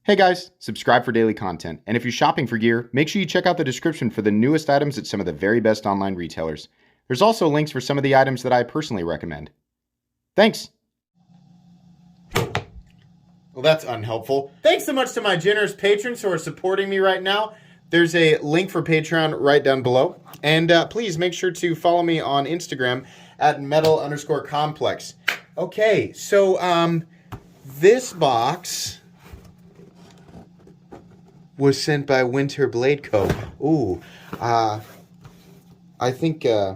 Hey guys, subscribe for daily content, and if you're shopping for gear, make sure you check out the description for the newest items at some of the very best online retailers. There's also links for some of the items that I personally recommend. Thanks! Well, that's unhelpful. Thanks so much to my generous patrons who are supporting me right now. There's a link for Patreon right down below. And please make sure to follow me on Instagram at metal_complex. Okay, so this box was sent by Winterblade Co. Ooh, I think, yeah,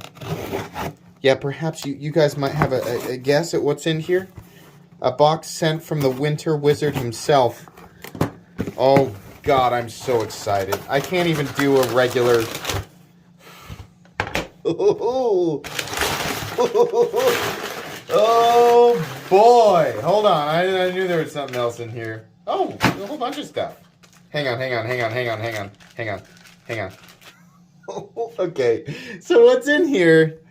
perhaps you guys might have a guess at what's in here. A box sent from the Winter Wizard himself. Oh, God, I'm so excited. I can't even do a regular... Oh, boy. Hold on. I knew there was something else in here. Oh, a whole bunch of stuff. Hang on. Okay, so what's in here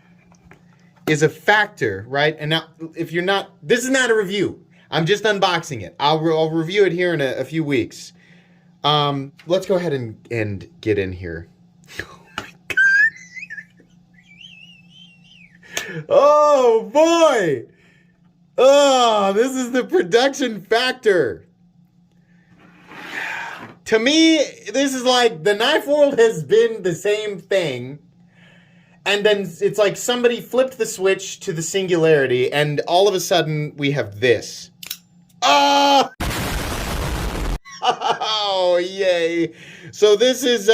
is a factor, right? And now, if you're not, this is not a review. I'm just unboxing it. I'll review it here in a few weeks. Let's go ahead and get in here. Oh my God. Oh boy. Oh, this is the production factor. To me, this is like the knife world has been the same thing. And then it's like somebody flipped the switch to the singularity, and all of a sudden we have this. Oh! Oh, yay. So this is,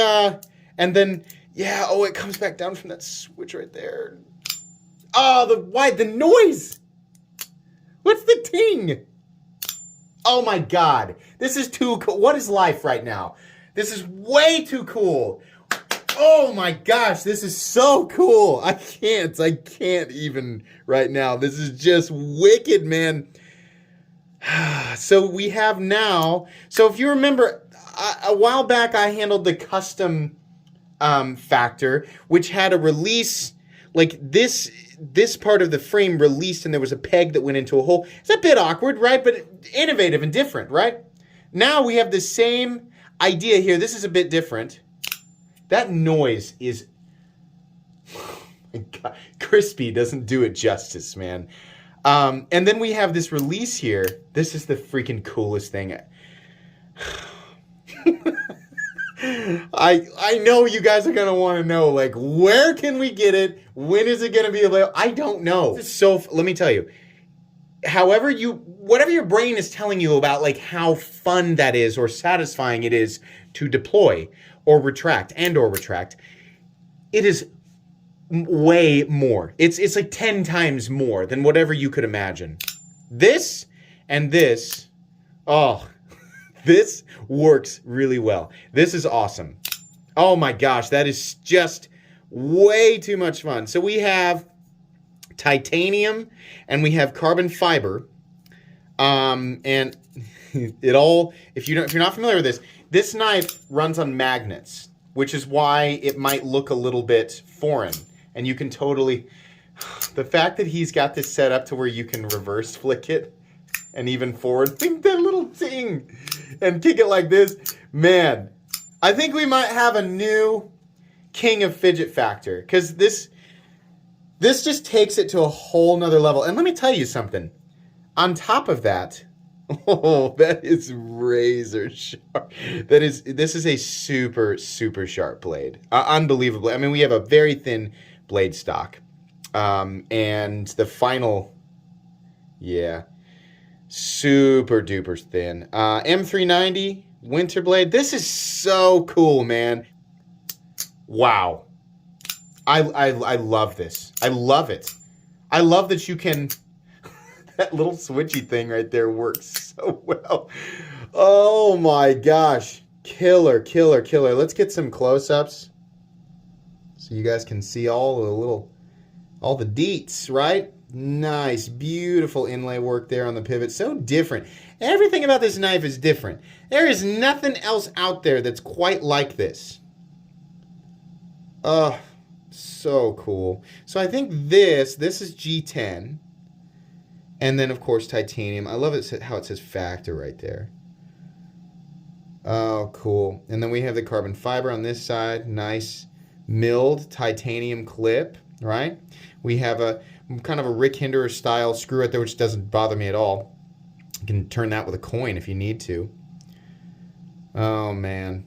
and then, yeah, oh, it comes back down from that switch right there. Oh, the noise. What's the ting? Oh my God, this is too cool. What is life right now? This is way too cool. Oh my gosh, this is so cool. I can't even right now. This is just wicked, man. So we have now, so if you remember, a while back I handled the custom factor, which had a release, like this part of the frame released and there was a peg that went into a hole. It's a bit awkward, right? But innovative and different, right? Now we have the same idea here. This is a bit different. That noise is... Oh my God. Crispy doesn't do it justice, man. And then we have this release here. This is the freaking coolest thing. I know you guys are gonna want to know, like, where can we get it? When is it gonna be available? I don't know. So let me tell you, whatever your brain is telling you about, like, how fun that is or satisfying it is to deploy or retract, it is way more. It's like 10 times more than whatever you could imagine. This and this, oh. This works really well. This is awesome. Oh my gosh, that is just way too much fun. So we have titanium and we have carbon fiber. And it all, if you're not familiar with this knife runs on magnets, which is why it might look a little bit foreign. And you can totally, the fact that he's got this set up to where you can reverse flick it and even forward, think that little ting, and kick it like this, man. I think we might have a new king of fidget factor, because this just takes it to a whole nother level. And let me tell you something. On top of that, oh, that is razor sharp. This is a super, super sharp blade. Unbelievable. I mean, we have a very thin blade stock. And the final, yeah, super duper thin. M390 Winterblade. This is so cool, man. Wow. I love this. I love it. I love that you can... That little switchy thing right there works so well. Oh my gosh. Killer, killer, killer. Let's get some close-ups so you guys can see all the deets, right? Nice, beautiful inlay work there on the pivot. So different. Everything about this knife is different. There is nothing else out there that's quite like this. Oh, so cool. So I think this is G10. And then, of course, titanium. I love it how it says factor right there. Oh, cool. And then we have the carbon fiber on this side. Nice milled titanium clip, right? We have a kind of a Rick Hinderer style screw right there, which doesn't bother me at all. You can turn that with a coin if you need to. Oh, man.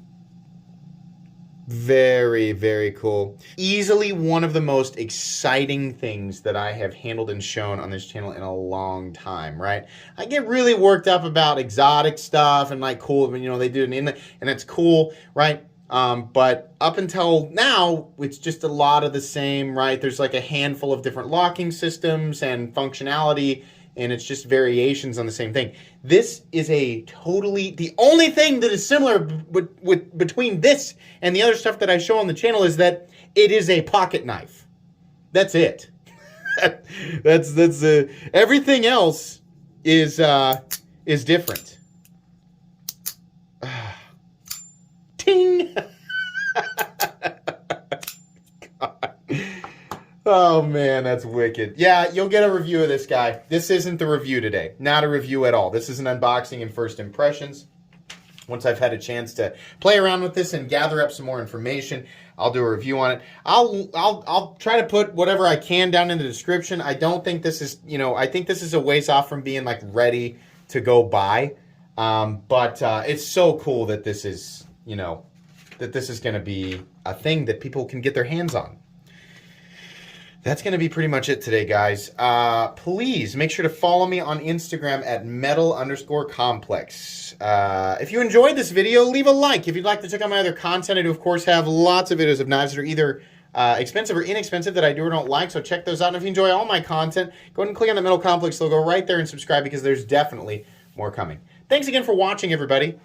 Very, very cool. Easily one of the most exciting things that I have handled and shown on this channel in a long time, right? I get really worked up about exotic stuff and like cool, you know, they do it and it's cool, right? But up until now, it's just a lot of the same, right? There's like a handful of different locking systems and functionality, and it's just variations on the same thing. This is the only thing that is similar between this and the other stuff that I show on the channel is that it is a pocket knife. That's it. that's everything else is different. Ting. God. Oh, man, that's wicked. Yeah, you'll get a review of this guy. This isn't the review today. Not a review at all. This is an unboxing and first impressions. Once I've had a chance to play around with this and gather up some more information, I'll do a review on it. I'll try to put whatever I can down in the description. I don't think this is, you know, I think this is a ways off from being like ready to go buy. But it's so cool that this is, you know, that this is going to be a thing that people can get their hands on. That's going to be pretty much it today, guys. Please make sure to follow me on Instagram at metal_complex. If you enjoyed this video, leave a like. If you'd like to check out my other content, I do, of course, have lots of videos of knives that are either expensive or inexpensive that I do or don't like, so check those out. And if you enjoy all my content, go ahead and click on the Metal Complex logo right there and subscribe because there's definitely more coming. Thanks again for watching, everybody,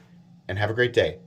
and have a great day.